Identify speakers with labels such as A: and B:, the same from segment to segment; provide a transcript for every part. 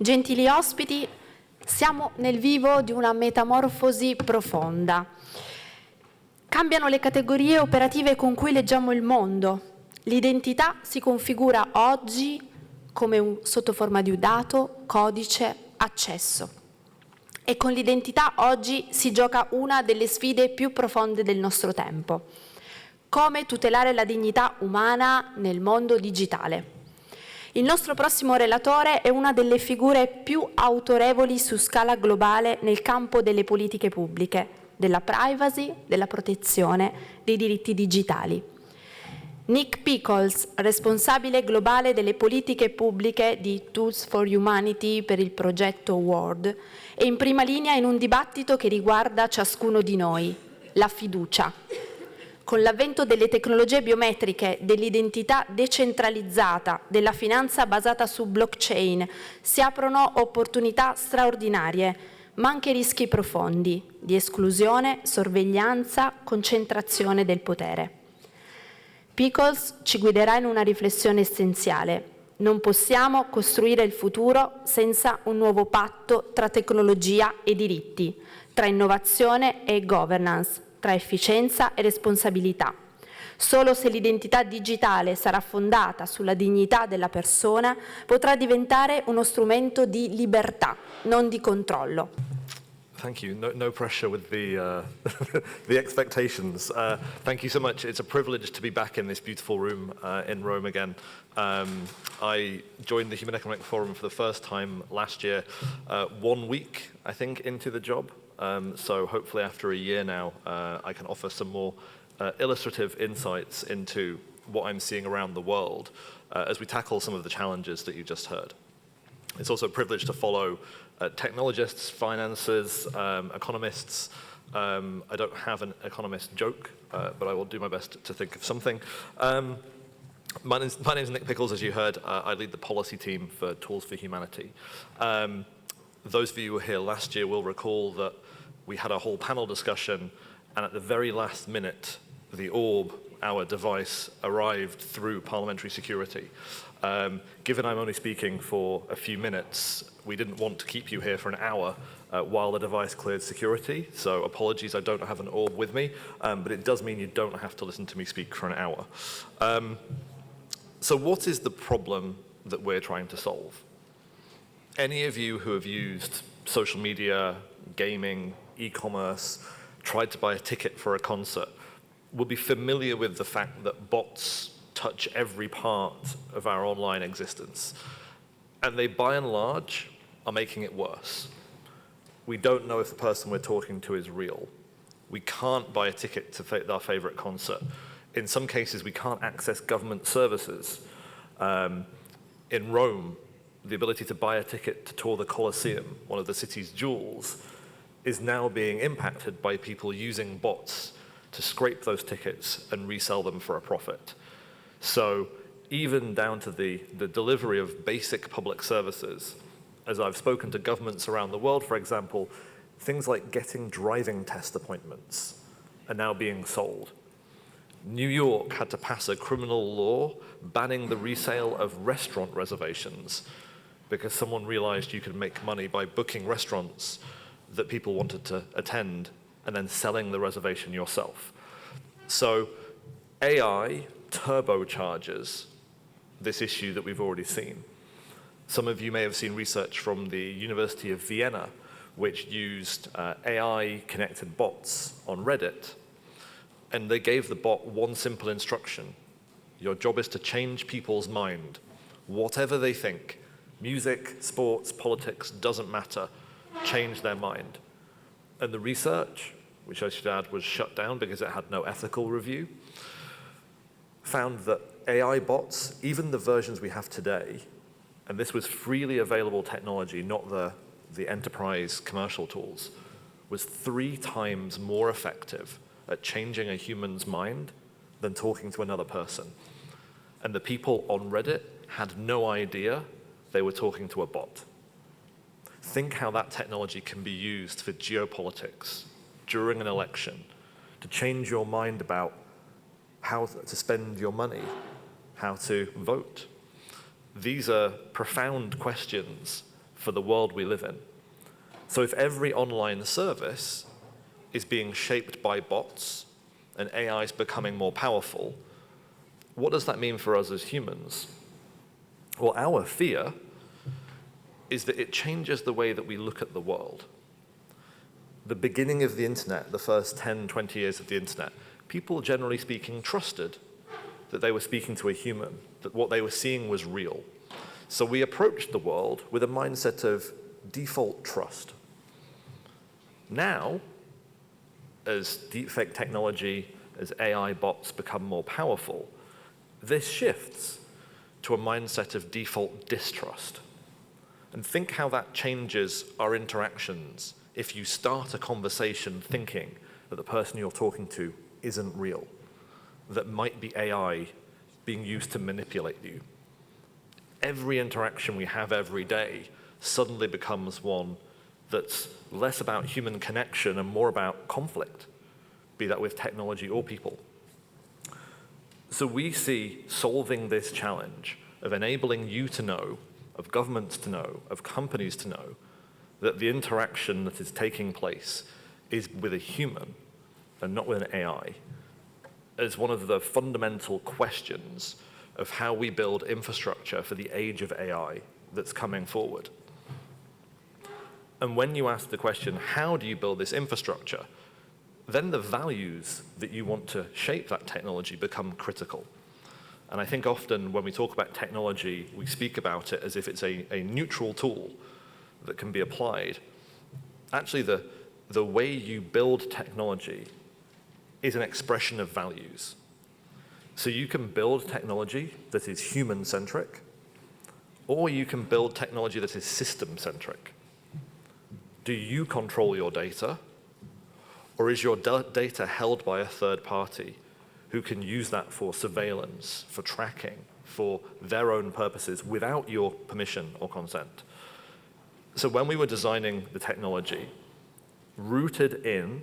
A: Gentili ospiti, siamo nel vivo di una metamorfosi profonda. Cambiano le categorie operative con cui leggiamo il mondo. L'identità si configura oggi come sotto forma di dato, codice, accesso. E con l'identità oggi si gioca una delle sfide più profonde del nostro tempo. Come tutelare la dignità umana nel mondo digitale? Il nostro prossimo relatore è una delle figure più autorevoli su scala globale nel campo delle politiche pubbliche, della privacy, della protezione, dei diritti digitali. Nick Pickles, responsabile globale delle politiche pubbliche di Tools for Humanity per il progetto World, è in prima linea in un dibattito che riguarda ciascuno di noi, la fiducia. Con l'avvento delle tecnologie biometriche, dell'identità decentralizzata, della finanza basata su blockchain, si aprono opportunità straordinarie, ma anche rischi profondi di esclusione, sorveglianza, concentrazione del potere. Pickles ci guiderà in una riflessione essenziale. Non possiamo costruire il futuro senza un nuovo patto tra tecnologia e diritti, tra innovazione e governance, tra efficienza e responsabilità. Solo se l'identità digitale sarà fondata sulla dignità della persona, potrà diventare uno strumento di libertà, non di controllo.
B: Thank you. No pressure with the the expectations. Thank you so much. It's a privilege to be back in this beautiful room in Rome again. I joined the Human Economic Forum for the first time last year, 1 week, I think, into the job. So hopefully after a year now, I can offer some more illustrative insights into what I'm seeing around the world as we tackle some of the challenges that you just heard. It's also a privilege to follow technologists, financiers, economists. I don't have an economist joke, but I will do my best to think of something. My name's Nick Pickles, as you heard. I lead the policy team for Tools for Humanity. Those of you who were here last year will recall that we had a whole panel discussion, and at the very last minute, the orb, our device, arrived through parliamentary security. Given I'm only speaking for a few minutes, we didn't want to keep you here for an hour while the device cleared security, so apologies, I don't have an orb with me, but it does mean you don't have to listen to me speak for an hour. So what is the problem that we're trying to solve? Any of you who have used social media, gaming, e-commerce, tried to buy a ticket for a concert, will be familiar with the fact that bots touch every part of our online existence. And they, by and large, are making it worse. We don't know if the person we're talking to is real. We can't buy a ticket to our favorite concert. In some cases, we can't access government services. In Rome, the ability to buy a ticket to tour the Colosseum, one of the city's jewels, is now being impacted by people using bots to scrape those tickets and resell them for a profit. So even down to the delivery of basic public services, as I've spoken to governments around the world, for example, things like getting driving test appointments are now being sold. New York had to pass a criminal law banning the resale of restaurant reservations because someone realized you could make money by booking restaurants that people wanted to attend and then selling the reservation yourself. So AI turbocharges this issue that we've already seen. Some of you may have seen research from the University of Vienna, which used AI-connected bots on Reddit, and they gave the bot one simple instruction. Your job is to change people's mind. Whatever they think, music, sports, politics, doesn't matter. Change their mind. And the research, which I should add was shut down because it had no ethical review, found that AI bots, even the versions we have today, and this was freely available technology, not the enterprise commercial tools, was 3 times more effective at changing a human's mind than talking to another person. And the people on Reddit had no idea they were talking to a bot. Think how that technology can be used for geopolitics during an election, to change your mind about how to spend your money, how to vote. These are profound questions for the world we live in. So if every online service is being shaped by bots and AI is becoming more powerful, what does that mean for us as humans? Well, our fear is that it changes the way that we look at the world. The beginning of the internet, the first 10, 20 years of the internet, people generally speaking trusted that they were speaking to a human, that what they were seeing was real. So we approached the world with a mindset of default trust. Now, as deepfake technology, as AI bots become more powerful, this shifts to a mindset of default distrust. And think how that changes our interactions if you start a conversation thinking that the person you're talking to isn't real, that might be AI being used to manipulate you. Every interaction we have every day suddenly becomes one that's less about human connection and more about conflict, be that with technology or people. So we see solving this challenge of enabling you to know, of governments to know, of companies to know, that the interaction that is taking place is with a human and not with an AI, as one of the fundamental questions of how we build infrastructure for the age of AI that's coming forward. And when you ask the question, how do you build this infrastructure, then the values that you want to shape that technology become critical. And I think often when we talk about technology, we speak about it as if it's a neutral tool that can be applied. Actually, the way you build technology is an expression of values. So you can build technology that is human-centric, or you can build technology that is system-centric. Do you control your data, or is your data held by a third party who can use that for surveillance, for tracking, for their own purposes without your permission or consent? So when we were designing the technology, rooted in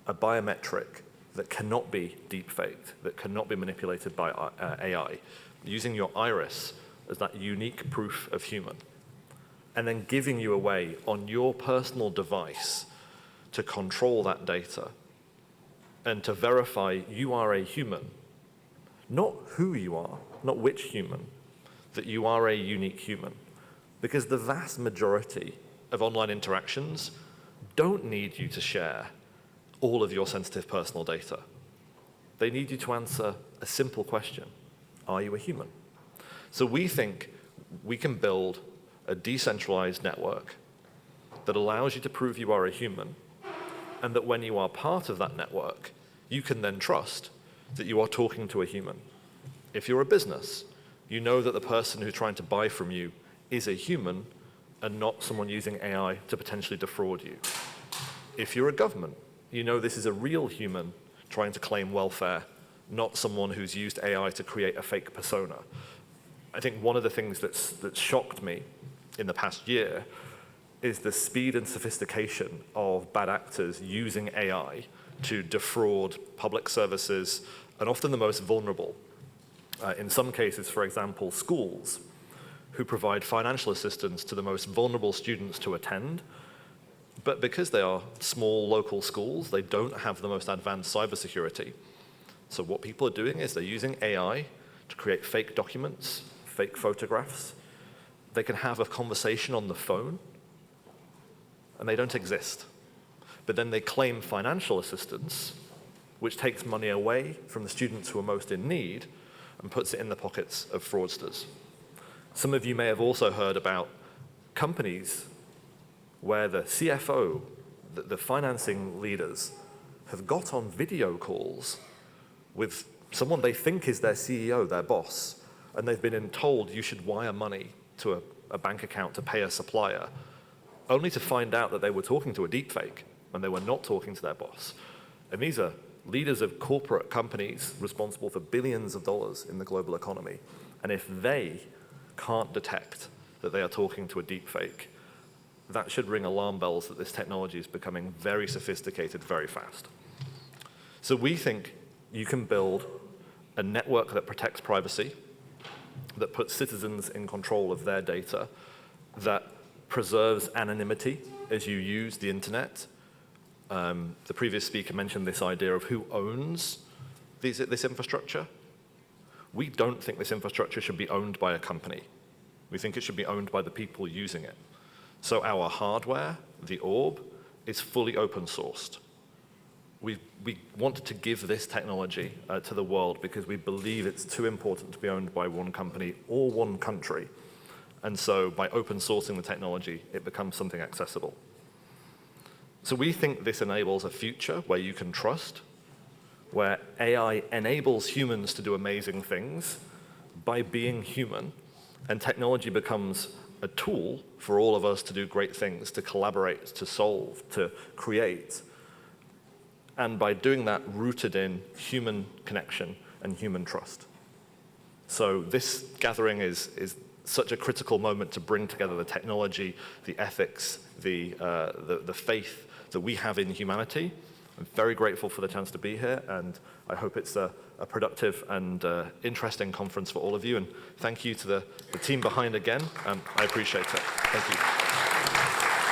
B: a biometric that cannot be deepfaked, that cannot be manipulated by AI, using your iris as that unique proof of human, and then giving you a way on your personal device to control that data and to verify you are a human, not who you are, not which human, that you are a unique human. Because the vast majority of online interactions don't need you to share all of your sensitive personal data. They need you to answer a simple question: are you a human? So we think we can build a decentralized network that allows you to prove you are a human, and that when you are part of that network, you can then trust that you are talking to a human. If you're a business, you know that the person who's trying to buy from you is a human and not someone using AI to potentially defraud you. If you're a government, you know this is a real human trying to claim welfare, not someone who's used AI to create a fake persona. I think one of the things that's shocked me in the past year is the speed and sophistication of bad actors using AI to defraud public services, and often the most vulnerable. In some cases, for example, schools, who provide financial assistance to the most vulnerable students to attend, but because they are small local schools, they don't have the most advanced cybersecurity. So what people are doing is they're using AI to create fake documents, fake photographs. They can have a conversation on the phone, and they don't exist. But then they claim financial assistance, which takes money away from the students who are most in need and puts it in the pockets of fraudsters. Some of you may have also heard about companies where the CFO, the financing leaders, have got on video calls with someone they think is their CEO, their boss, and they've been told you should wire money to a bank account to pay a supplier, only to find out that they were talking to a deepfake and they were not talking to their boss. And these are leaders of corporate companies responsible for billions of dollars in the global economy. And if they can't detect that they are talking to a deepfake, that should ring alarm bells that this technology is becoming very sophisticated very fast. So we think you can build a network that protects privacy, that puts citizens in control of their data, that preserves anonymity as you use the internet. The previous speaker mentioned this idea of who owns this infrastructure. We don't think this infrastructure should be owned by a company. We think it should be owned by the people using it. So our hardware, the orb, is fully open sourced. We want to give this technology to the world because we believe it's too important to be owned by one company or one country. And so by open sourcing the technology, it becomes something accessible. So we think this enables a future where you can trust, where AI enables humans to do amazing things by being human, and technology becomes a tool for all of us to do great things, to collaborate, to solve, to create. And by doing that, rooted in human connection and human trust. So this gathering is such a critical moment to bring together the technology, the ethics, the faith that we have in humanity. I'm very grateful for the chance to be here, and I hope it's a productive and interesting conference for all of you. And thank you to the team behind again. I appreciate it. Thank you.